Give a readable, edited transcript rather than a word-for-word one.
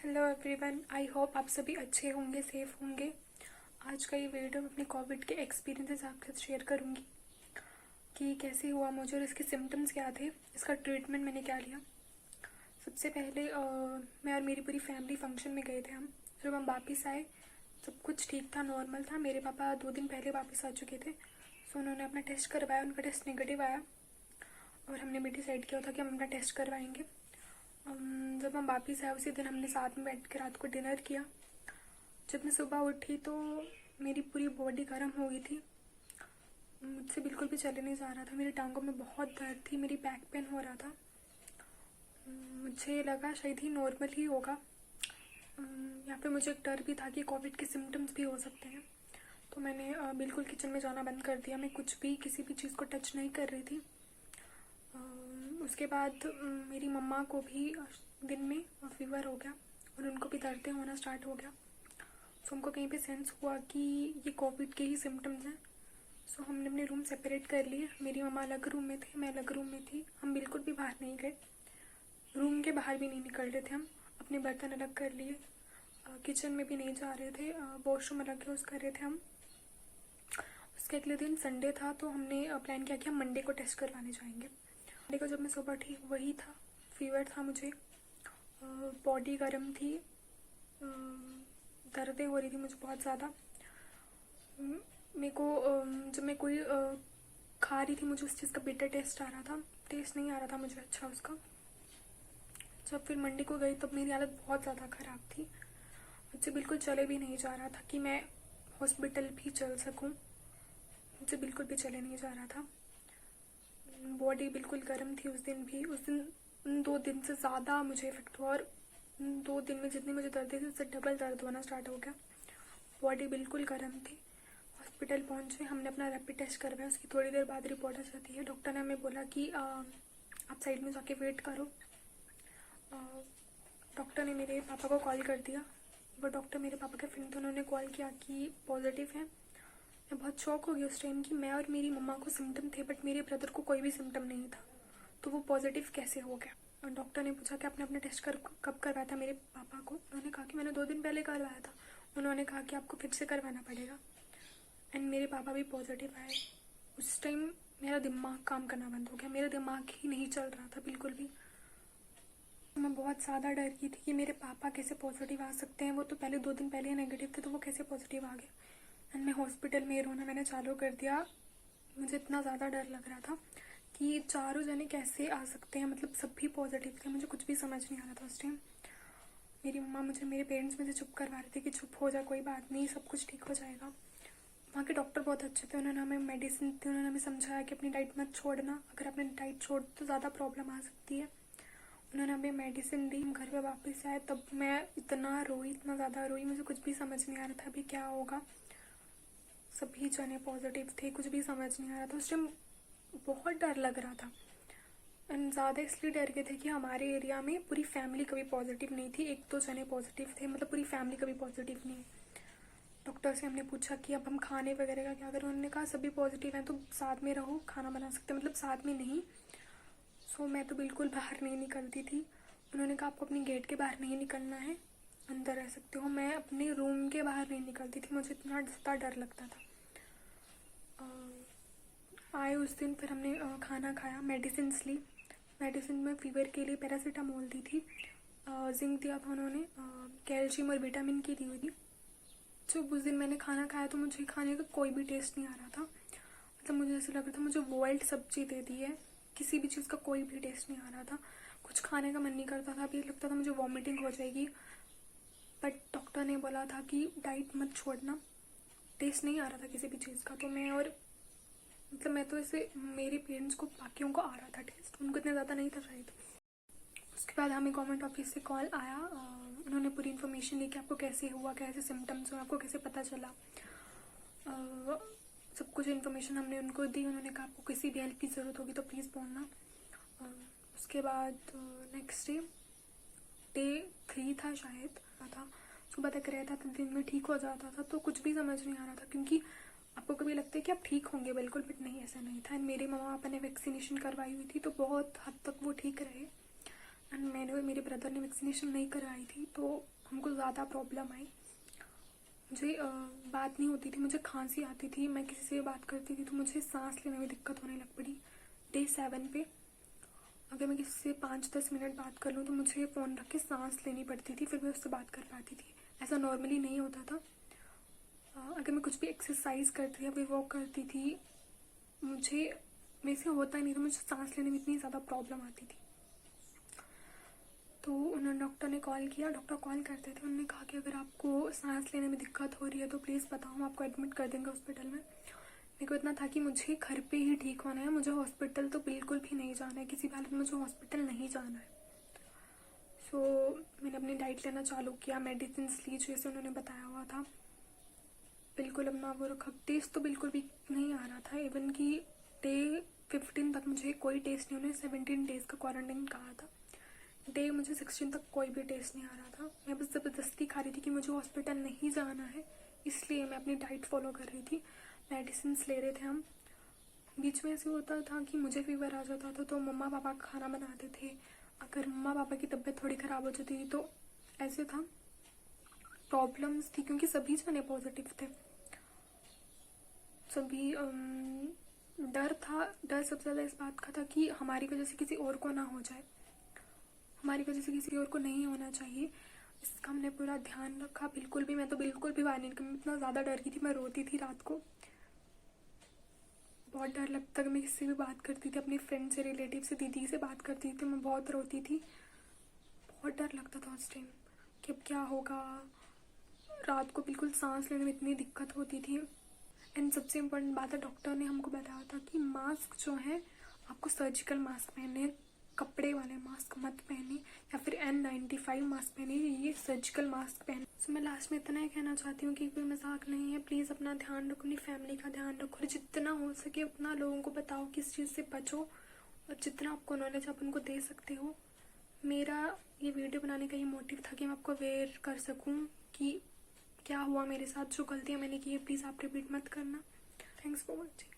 Hello everyone, I hope आप सभी अच्छे होंगे, सेफ होंगे। आज का ये वीडियो मैं अपने कोविड के एक्सपीरियंसेस आपके साथ शेयर करूँगी कि कैसे हुआ मुझे और इसके सिम्टम्स क्या थे, इसका ट्रीटमेंट मैंने क्या लिया। सबसे पहले मैं और मेरी पूरी फैमिली फंक्शन में गए थे। जब हम वापस आए सब कुछ ठीक था, नॉर्मल था। मेरे पापा 2 दिन पहले वापस आ चुके थे, सो उन्होंने अपना टेस्ट करवाया, उनका टेस्ट नेगेटिव आया और हमने भी डिसाइड किया था कि हम अपना टेस्ट करवाएंगे। जब हम वापस आए उसी दिन हमने साथ में बैठ के रात को डिनर किया। जब मैं सुबह उठी तो मेरी पूरी बॉडी गर्म हो गई थी, मुझसे बिल्कुल भी चले नहीं जा रहा था। मेरी टांगों में बहुत दर्द थी, मेरी बैक पेन हो रहा था। मुझे लगा शायद ही नॉर्मल ही होगा। यहाँ पे मुझे एक डर भी था कि कोविड के सिम्टम्स भी हो सकते हैं, तो मैंने बिल्कुल किचन में जाना बंद कर दिया। मैं कुछ भी किसी भी चीज़ को टच नहीं कर रही थी। उसके बाद मेरी मम्मा को भी दिन में फीवर हो गया और उनको भी दर्द होना स्टार्ट हो गया। सो हमको कहीं पे सेंस हुआ कि ये कोविड के ही सिम्टम्स हैं। सो हमने अपने रूम सेपरेट कर लिए। मेरी मम्मा अलग रूम में थे, मैं अलग रूम में थी। हम बिल्कुल भी बाहर नहीं गए, रूम के बाहर भी नहीं निकल रहे थे। हम अपने बर्तन अलग कर लिए, किचन में भी नहीं जा रहे थे, वॉशरूम अलग यूज़ कर रहे थे हम। उसके अगले दिन संडे था तो हमने प्लान किया कि हम मंडे को टेस्ट करवाने जाएंगे। मंडे को जब मैं सुबह उठी वही था, फीवर था मुझे, बॉडी गर्म थी, दर्दें हो रही थी मुझे बहुत ज़्यादा। मेरे को जब मैं कोई खा रही थी मुझे उस चीज़ का बिटर टेस्ट आ रहा था, टेस्ट नहीं आ रहा था मुझे अच्छा उसका। जब फिर मंडे को गई तब मेरी हालत बहुत ज़्यादा ख़राब थी, मुझसे बिल्कुल चले भी नहीं जा रहा था कि मैं हॉस्पिटल भी चल सकूं। मुझे बिल्कुल भी चले नहीं जा रहा था, बॉडी बिल्कुल गर्म थी उस दिन भी। उस दिन 2 दिन से ज़्यादा मुझे इफेक्ट हुआ और 2 दिन में जितनी मुझे दर्द थी उससे डबल दर्द होना स्टार्ट हो गया। बॉडी बिल्कुल गर्म थी। हॉस्पिटल पहुंचे, हमने अपना रैपिड टेस्ट करवाया। उसकी थोड़ी देर बाद रिपोर्ट आ जाती है। डॉक्टर ने हमें बोला कि आप साइड में जाके वेट करो। डॉक्टर ने मेरे पापा को कॉल कर दिया। वो डॉक्टर मेरे पापा के फ्रेंड थे, उन्होंने कॉल किया कि पॉजिटिव है। मैं बहुत शॉक हो गई उस टाइम कि मैं और मेरी मम्मा को सिम्टम थे बट मेरे ब्रदर को कोई भी सिम्टम नहीं था, तो वो पॉजिटिव कैसे हो गया। और डॉक्टर ने पूछा कि आपने अपना टेस्ट कब करवाया था मेरे पापा को। उन्होंने कहा कि मैंने 2 दिन पहले करवाया था। उन्होंने कहा कि आपको फिर से करवाना पड़ेगा। एंड मेरे पापा भी पॉजिटिव आए। उस टाइम मेरा दिमाग काम करना बंद हो गया, मेरा दिमाग ही नहीं चल रहा था बिल्कुल भी। मैं बहुत ज़्यादा डर गई थी कि मेरे पापा कैसे पॉजिटिव आ सकते हैं। वो तो पहले 2 दिन पहले ही नेगेटिव थे, तो वो कैसे पॉजिटिव आ गए। एंड मैं हॉस्पिटल में रोना मैंने चालू कर दिया। मुझे इतना ज़्यादा डर लग रहा था कि 4 जने कैसे आ सकते हैं, मतलब सब भी पॉजिटिव थे। मुझे कुछ भी समझ नहीं आ रहा था उस टाइम। मेरी मम्मा मेरे पेरेंट्स मुझे चुप करवा रहे थे कि चुप हो जा, कोई बात नहीं, सब कुछ ठीक हो जाएगा। वहाँ के डॉक्टर बहुत अच्छे थे, उन्होंने हमें मेडिसिन दी, उन्होंने हमें समझाया कि अपनी डाइट मत छोड़ना, अगर आपने डाइट छोड़ तो ज़्यादा प्रॉब्लम आ सकती है। उन्होंने हमें मेडिसिन दी। हम घर पे वापस आए तब मैं इतना रोई, इतना ज़्यादा रोई, मुझे कुछ भी समझ नहीं आ रहा था अभी क्या होगा। सभी जने पॉजिटिव थे, कुछ भी समझ नहीं आ रहा था। उस टाइम बहुत डर लग रहा था। एंड ज़्यादा इसलिए डर गए थे कि हमारे एरिया में पूरी फैमिली कभी पॉजिटिव नहीं थी, 1-2 जने पॉजिटिव थे, मतलब पूरी फैमिली कभी पॉजिटिव नहीं। डॉक्टर से हमने पूछा कि अब हम खाने वगैरह का क्या करें। उन्होंने कहा सभी पॉजिटिव हैं तो साथ में रहो, खाना बना सकते हैं, मतलब साथ में नहीं। सो मैं तो बिल्कुल बाहर नहीं निकलती थी। उन्होंने कहा आपको अपनी गेट के बाहर नहीं निकलना है, अंदर रह सकते हो। मैं अपने रूम के बाहर नहीं निकलती थी, मुझे इतना ज़्यादा डर लगता था। आए उस दिन, फिर हमने खाना खाया, मेडिसिन ली। मेडिसिन में फ़ीवर के लिए पैरासीटामोल दी थी, जिंक दिया था उन्होंने, कैल्शियम और विटामिन की दी हुई थी। जब उस दिन मैंने खाना खाया तो मुझे खाने का कोई भी टेस्ट नहीं आ रहा था, मतलब मुझे ऐसा लग रहा था मुझे बॉइल्ड सब्जी दे दी है, किसी भी चीज़ का कोई भी टेस्ट नहीं आ रहा था। कुछ खाने का मन नहीं करता था, अभी लगता था मुझे वॉमिटिंग हो जाएगी। बट डॉक्टर ने बोला था कि डाइट मत छोड़ना, टेस्ट नहीं आ रहा था किसी भी चीज़ का। तो मैं तो ऐसे, मेरे पेरेंट्स को बाकियों को आ रहा था टेस्ट, उनको इतना ज़्यादा नहीं था शायद। उसके बाद हमें गवर्नमेंट ऑफिस से कॉल आया, उन्होंने पूरी इन्फॉर्मेशन ली कि आपको कैसे हुआ, कैसे सिम्टम्स हुए, आपको कैसे पता चला। सब कुछ इन्फॉर्मेशन हमने उनको दी। उन्होंने कहा आपको किसी भी हेल्प की ज़रूरत होगी तो प्लीज़ बोलना। उसके बाद नेक्स्ट डे 3 था शायद, था सुबह तक रहता था, दिन में ठीक हो जाता था। तो कुछ भी समझ नहीं आ रहा था, क्योंकि आपको कभी लगता है कि आप ठीक होंगे बिल्कुल, बट नहीं, ऐसा नहीं था। मेरे मम्मा पापा ने वैक्सीनेशन करवाई हुई थी तो बहुत हद तक वो ठीक रहे। एंड मैंने और मेरे ब्रदर ने वैक्सीनेशन नहीं कराई थी, तो हमको ज़्यादा प्रॉब्लम आई। मुझे बात नहीं होती थी, मुझे खांसी आती थी, मैं किसी से बात करती थी तो मुझे सांस लेने में दिक्कत होने लग पड़ी। डे 7 पे अगर मैं किसी से 5-10 मिनट बात कर लूँ तो मुझे फ़ोन रख के सांस लेनी पड़ती थी, फिर मैं उससे बात कर पाती थी। ऐसा नॉर्मली नहीं होता था। अगर मैं कुछ भी एक्सरसाइज करती थी या फिर वॉक करती थी, मुझे मेरे से होता ही नहीं था, मुझे सांस लेने में इतनी ज़्यादा प्रॉब्लम आती थी। तो उन्होंने डॉक्टर ने कॉल किया, डॉक्टर कॉल करते थे, उन्होंने कहा कि अगर आपको सांस लेने में दिक्कत हो रही है तो प्लीज़ बताओ, हम आपको एडमिट कर देंगे हॉस्पिटल में। मेरे को इतना था कि मुझे घर पे ही ठीक होना है, मुझे हॉस्पिटल तो बिल्कुल भी नहीं जाना है, किसी भी हालत में मुझे हॉस्पिटल नहीं जाना है। सो मैंने अपनी डाइट लेना चालू किया, मेडिसिन ली जैसे उन्होंने बताया हुआ था, बिल्कुल अपना वो रखा। टेस्ट तो बिल्कुल भी नहीं आ रहा था, इवन कि डे 15 तक मुझे कोई टेस्ट नहीं, उन्होंने 17 डेज़ का क्वारंटाइन कहा था। डे मुझे 16 तक कोई भी टेस्ट नहीं आ रहा था। मैं बस ज़बरदस्ती खा रही थी कि मुझे हॉस्पिटल नहीं जाना है, इसलिए मैं अपनी डाइट फॉलो कर रही थी। मेडिसिन ले रहे थे हम। बीच में ऐसे होता था कि मुझे फीवर आ जाता था तो मम्मा पापा खाना बनाते थे। अगर मम्मा पापा की तबीयत थोड़ी ख़राब हो जाती थी तो ऐसे था, प्रॉब्लम्स थी, क्योंकि सभी जने पॉजिटिव थे। सभी डर था। डर सबसे ज़्यादा इस बात का था कि हमारी वजह से किसी और को ना हो जाए, हमारी वजह से किसी और को नहीं होना चाहिए। इसका हमने पूरा ध्यान रखा। मैं तो बिल्कुल भी बाहर नहीं निकली, मैं इतना ज़्यादा डर गई थी, मैं रोती थी रात को, बहुत डर लगता था। मैं किसी से भी बात करती थी, अपनी फ्रेंड से, रिलेटिव से, दीदी से बात करती थी, मैं बहुत रोती थी, बहुत डर लगता था उस टाइम कि अब क्या होगा। रात को बिल्कुल सांस लेने में इतनी दिक्कत होती थी। एंड सबसे इम्पोर्टेंट बात है, डॉक्टर ने हमको बताया था कि मास्क जो है आपको सर्जिकल मास्क पहनने, कपड़े वाले मास्क मत पहने, या फिर N95 मास्क पहने, ये सर्जिकल मास्क पहने। सो मैं लास्ट में इतना ही कहना चाहती हूँ कि कोई मजाक नहीं है, प्लीज़ अपना ध्यान रखो, अपनी फैमिली का ध्यान रखो, और जितना हो सके उतना लोगों को बताओ किस चीज़ से बचो, और जितना आपको नॉलेज आप उनको दे सकते हो। मेरा ये वीडियो बनाने का ये मोटिव था कि मैं आपको अवेयर कर सकूँ कि क्या हुआ मेरे साथ, जो गलतियाँ मैंने की है प्लीज़ आप रिपीट मत करना। Thanks for watching.